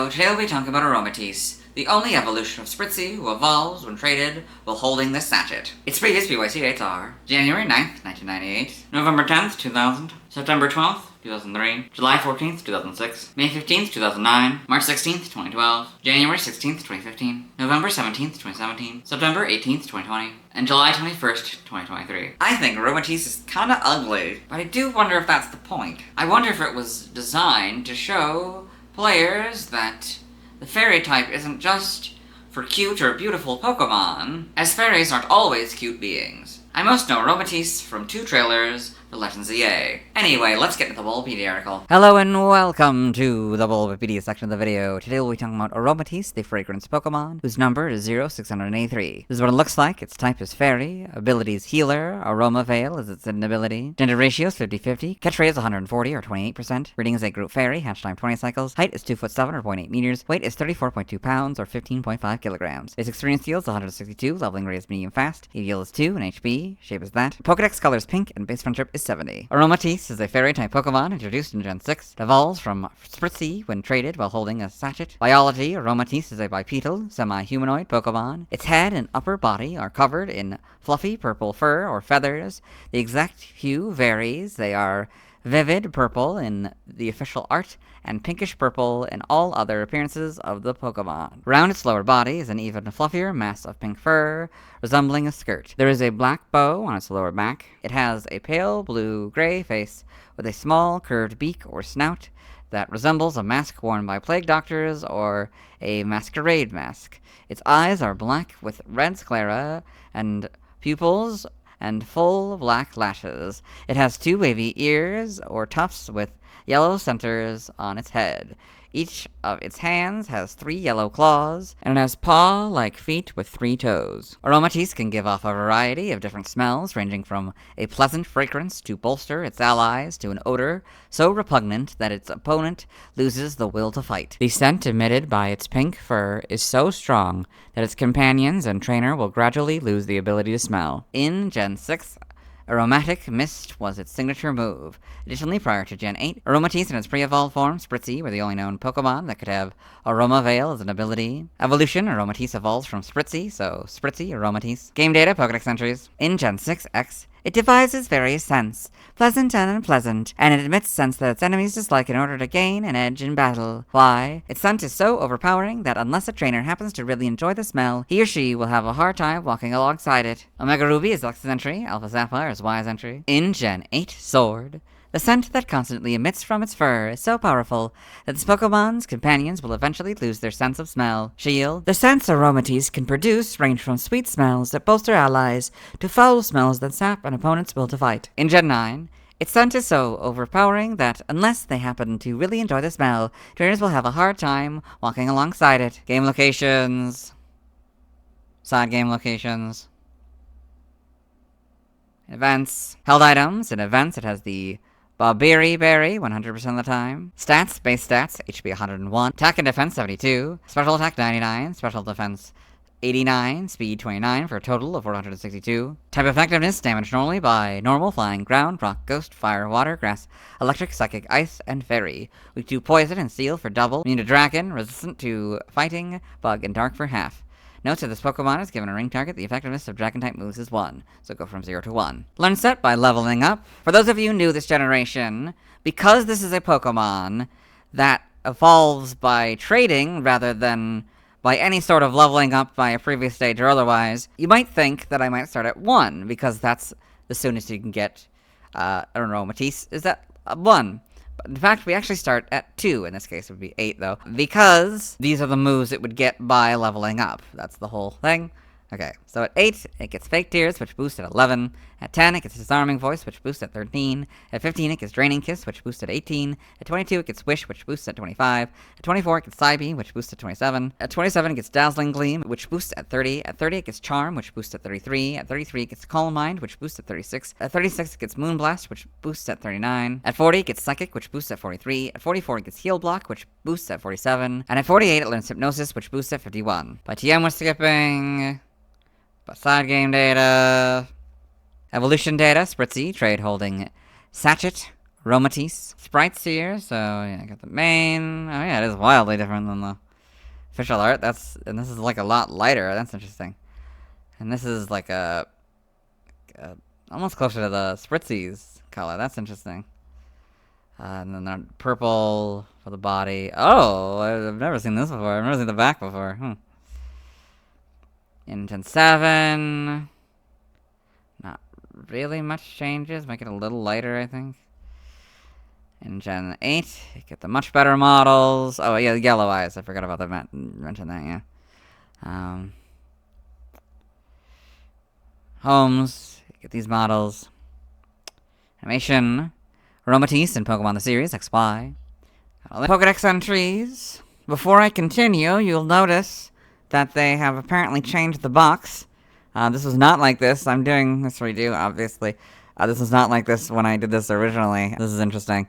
So, today we'll be talking about Aromatisse, the only evolution of Spritzy who evolves when traded while holding this sachet. Its previous BYC dates are January 9th, 1998, November 10th, 2000, September 12th, 2003, July 14th, 2006, May 15th, 2009, March 16th, 2012, January 16th, 2015, November 17th, 2017, September 18th, 2020, and July 21st, 2023. I think Aromatisse is kinda ugly, but I do wonder if that's the point. I wonder if it was designed to show players that the fairy type isn't just for cute or beautiful Pokémon, as fairies aren't always cute beings. I most know Aromatisse from 2 trailers for Legends EA. Anyway, let's get into the Bulbapedia article. Hello and welcome to the Bulbapedia section of the video. Today we'll be talking about Aromatisse, the fragrance Pokemon, whose number is 0683. This is what it looks like. Its type is Fairy, ability is Healer, Aroma Veil is its ability, gender ratio is 50-50, catch rate is 140 or 28%, breeding is a group Fairy, hatch time 20 cycles, height is 2'7" or 0.8 meters, weight is 34.2 pounds or 15.5 kilograms. Its experience field is 162, leveling rate is medium fast, EVL is 2, and HP, shape is that. Pokedex color is pink, and base friendship is 70. Aromatisse is a fairy-type Pokemon introduced in Gen 6. It evolves from Spritzy when traded while holding a sachet. Biology, Aromatisse is a bipedal, semi-humanoid Pokemon. Its head and upper body are covered in fluffy purple fur or feathers. The exact hue varies. They are vivid purple in the official art, and pinkish purple in all other appearances of the Pokemon. Round its lower body is an even fluffier mass of pink fur, resembling a skirt. There is a black bow on its lower back. It has a pale blue-gray face with a small curved beak or snout that resembles a mask worn by plague doctors or a masquerade mask. Its eyes are black with red sclera and pupils and full black lashes. It has 2 wavy ears or tufts with yellow centers on its head. Each of its hands has 3 yellow claws, and it has paw-like feet with 3 toes. Aromatisse can give off a variety of different smells, ranging from a pleasant fragrance to bolster its allies to an odor so repugnant that its opponent loses the will to fight. The scent emitted by its pink fur is so strong that its companions and trainer will gradually lose the ability to smell. In Gen 6, Aromatic Mist was its signature move. Additionally, prior to Gen 8, Aromatisse in its pre-evolved form, Spritzy, were the only known Pokemon that could have Aroma Veil as an ability. Evolution, Aromatisse evolves from Spritzy, so Spritzy, Aromatisse. Game data, Pokedex entries. In Gen 6X, it devises various scents, pleasant and unpleasant, and it emits scents that its enemies dislike in order to gain an edge in battle. Why? Its scent is so overpowering that unless a trainer happens to really enjoy the smell, he or she will have a hard time walking alongside it. Omega Ruby is X's entry, Alpha Sapphire is Y's entry. In Gen 8 Sword, the scent that constantly emits from its fur is so powerful that this Pokemon's companions will eventually lose their sense of smell. Shield. The scents Aromatisse can produce range from sweet smells that bolster allies to foul smells that sap an opponent's will to fight. In Gen 9, its scent is so overpowering that unless they happen to really enjoy the smell, trainers will have a hard time walking alongside it. Game locations. Side game locations. Events. Held items. In events, it has the Bulbapedia Berry 100% of the time. Stats, base stats, HP 101, attack and defense 72, special attack 99, special defense 89, speed 29 for a total of 462. Type effectiveness, damage normally by normal, flying, ground, rock, ghost, fire, water, grass, electric, psychic, ice, and fairy. Weak to poison and steel for double, immune to dragon, resistant to fighting, bug, and dark for half. Note that this Pokemon is given a ring target, the effectiveness of Dragon-type moves is 1, so go from 0 to 1. Learn set by leveling up. For those of you new this generation, because this is a Pokemon that evolves by trading rather than by any sort of leveling up by a previous stage or otherwise, you might think that I might start at 1, because that's the soonest you can get Aromatisse is at 1. But in fact, we actually start at 2. In this case, it would be 8, though. Because these are the moves it would get by leveling up. That's the whole thing. Okay, so at 8, it gets Fake Tears, which boosts at 11. At 10, it gets Disarming Voice, which boosts at 13. At 15, it gets Draining Kiss, which boosts at 18. At 22, it gets Wish, which boosts at 25. At 24, it gets Psybeam, which boosts at 27. At 27, it gets Dazzling Gleam, which boosts at 30. At 30, it gets Charm, which boosts at 33. At 33, it gets Calm Mind, which boosts at 36. At 36, it gets Moonblast, which boosts at 39. At 40, it gets Psychic, which boosts at 43. At 44, it gets Heal Block, which boosts at 47. And at 48, it learns Hypnosis, which boosts at 51. By TM, we're skipping. But side game data. Evolution data, Spritzy, trade holding Sachet, Aromatisse sprites here, so yeah, I got the main. Oh yeah, it is wildly different than the official art. And this is like a lot lighter. That's interesting. And this is like a almost closer to the Spritzy's color. That's interesting. And then the purple for the body. Oh, I've never seen this before. I've never seen the back before. In Gen 7, not really much changes. Make it a little lighter, I think. In Gen 8, you get the much better models. Oh, yeah, the yellow eyes. I forgot about that. Mention that, yeah. Homes, you get these models. Animation, Aromatisse and Pokemon the series, XY. Pokedex entries. Before I continue, you'll notice that they have apparently changed the box. This was not like this. I'm doing this redo, obviously. This was not like this when I did this originally. This is interesting.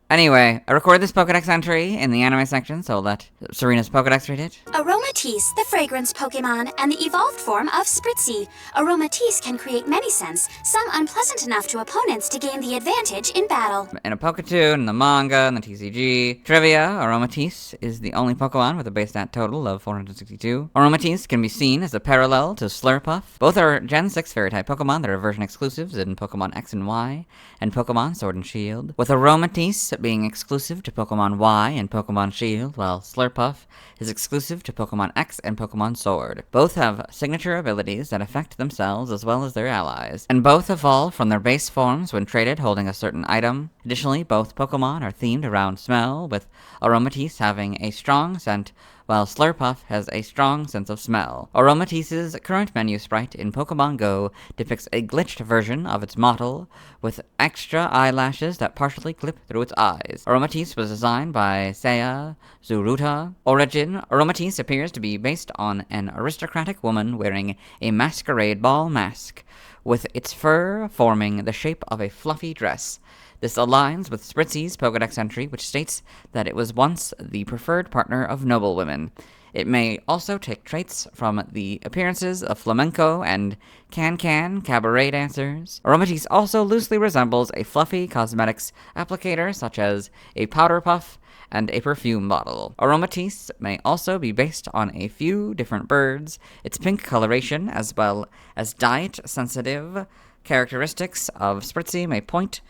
Anyway, I recorded this Pokedex entry in the anime section, so I'll let Serena's Pokedex read it. Aromatisse, the fragrance Pokemon, and the evolved form of Spritzy. Aromatisse can create many scents, some unpleasant enough to opponents to gain the advantage in battle. In a Poketoon, in the manga, and the TCG. Trivia, Aromatisse is the only Pokemon with a base stat total of 462. Aromatisse can be seen as a parallel to Slurpuff. Both are Gen 6 Fairy-type Pokemon that are version exclusives in Pokemon X and Y, and Pokemon Sword and Shield. With Aromatisse being exclusive to Pokemon Y and Pokemon Shield, while Slurpuff is exclusive to Pokemon X and Pokemon Sword. Both have signature abilities that affect themselves as well as their allies, and both evolve from their base forms when traded holding a certain item. Additionally, both Pokemon are themed around smell, with Aromatisse having a strong scent, while Slurpuff has a strong sense of smell. Aromatisse's current menu sprite in Pokemon Go depicts a glitched version of its model, with extra eyelashes that partially clip through its eyes. Aromatisse was designed by Seiya Tsuruta. Origin: Aromatisse appears to be based on an aristocratic woman wearing a masquerade ball mask, with its fur forming the shape of a fluffy dress. This aligns with Spritzy's Pokedex entry, which states that it was once the preferred partner of noblewomen. It may also take traits from the appearances of flamenco and can-can cabaret dancers. Aromatisse also loosely resembles a fluffy cosmetics applicator, such as a powder puff and a perfume bottle. Aromatisse may also be based on a few different birds. Its pink coloration, as well as diet-sensitive characteristics of Spritzy, may point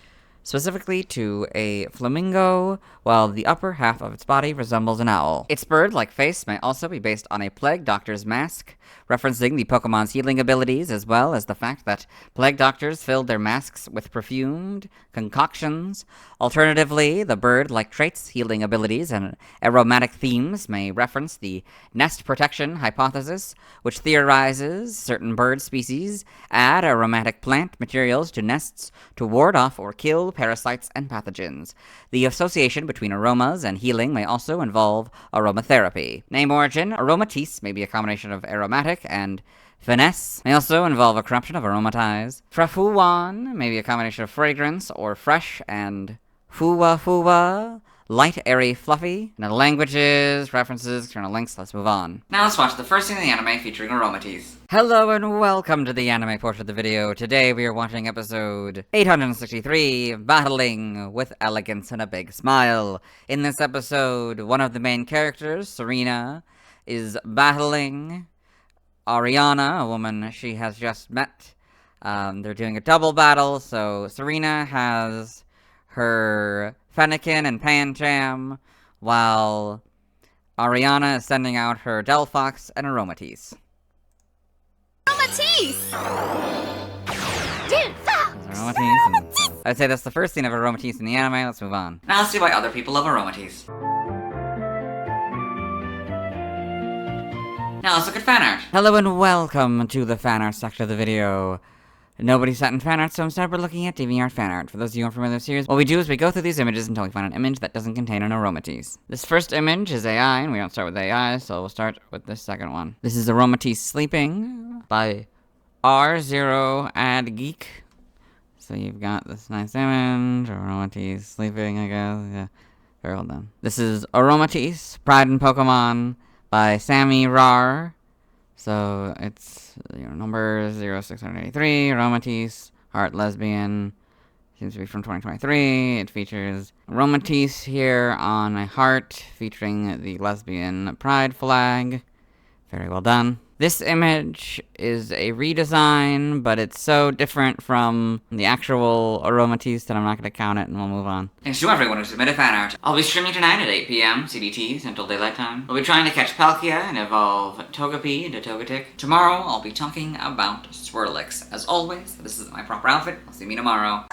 specifically to a flamingo, while the upper half of its body resembles an owl. Its bird-like face may also be based on a plague doctor's mask, referencing the Pokemon's healing abilities, as well as the fact that plague doctors filled their masks with perfumed concoctions. Alternatively, the bird-like traits, healing abilities, and aromatic themes may reference the nest protection hypothesis, which theorizes certain bird species add aromatic plant materials to nests to ward off or kill parasites and pathogens. The association between aromas and healing may also involve aromatherapy. Name origin: Aromatisse may be a combination of aromatic and finesse, may also involve a corruption of aromatize. Frafuwan may be a combination of fragrance or fresh and fuwa, light, airy, fluffy. Now the languages, references, external links, let's move on. Now let's watch the first scene in the anime featuring Aromatisse. Hello and welcome to the anime portion of the video. Today we are watching episode 863, Battling with Elegance and a Big Smile. In this episode, one of the main characters, Serena, is battling Ariana, a woman she has just met. They're doing a double battle, so Serena has her Fennekin and Pancham, while Ariana is sending out her Delphox and Aromatisse. Aromatisse! Aromatisse. I'd say that's the first scene of Aromatisse in the anime. Let's move on. Now let's see why other people love Aromatisse. Now let's look at fan art. Hello and welcome to the fan art section of the video. Nobody sent in fan art, so instead we're looking at DeviantArt fan art. For those of you unfamiliar with the series, what we do is we go through these images until we find an image that doesn't contain an Aromatisse. This first image is AI, and we don't start with AI, so we'll start with this second one. This is Aromatisse Sleeping by R0 Ad Geek. So you've got this nice image, Aromatisse sleeping, I guess. Yeah, very well done. This is Aromatisse, Pride in Pokemon by Sammy Rar. So it's number 0683, Aromatisse, Heart Lesbian. Seems to be from 2023. It features Aromatisse here on a heart, featuring the lesbian pride flag. Very well done. This image is a redesign, but it's so different from the actual Aromatisse that I'm not going to count it, and we'll move on. Thanks to everyone who submitted fan art. I'll be streaming tonight at 8 p.m. CDT, Central Daylight Time. We'll be trying to catch Palkia and evolve Togepi into Togetic. Tomorrow, I'll be talking about Swirlix. As always, this is my proper outfit. I'll see me tomorrow.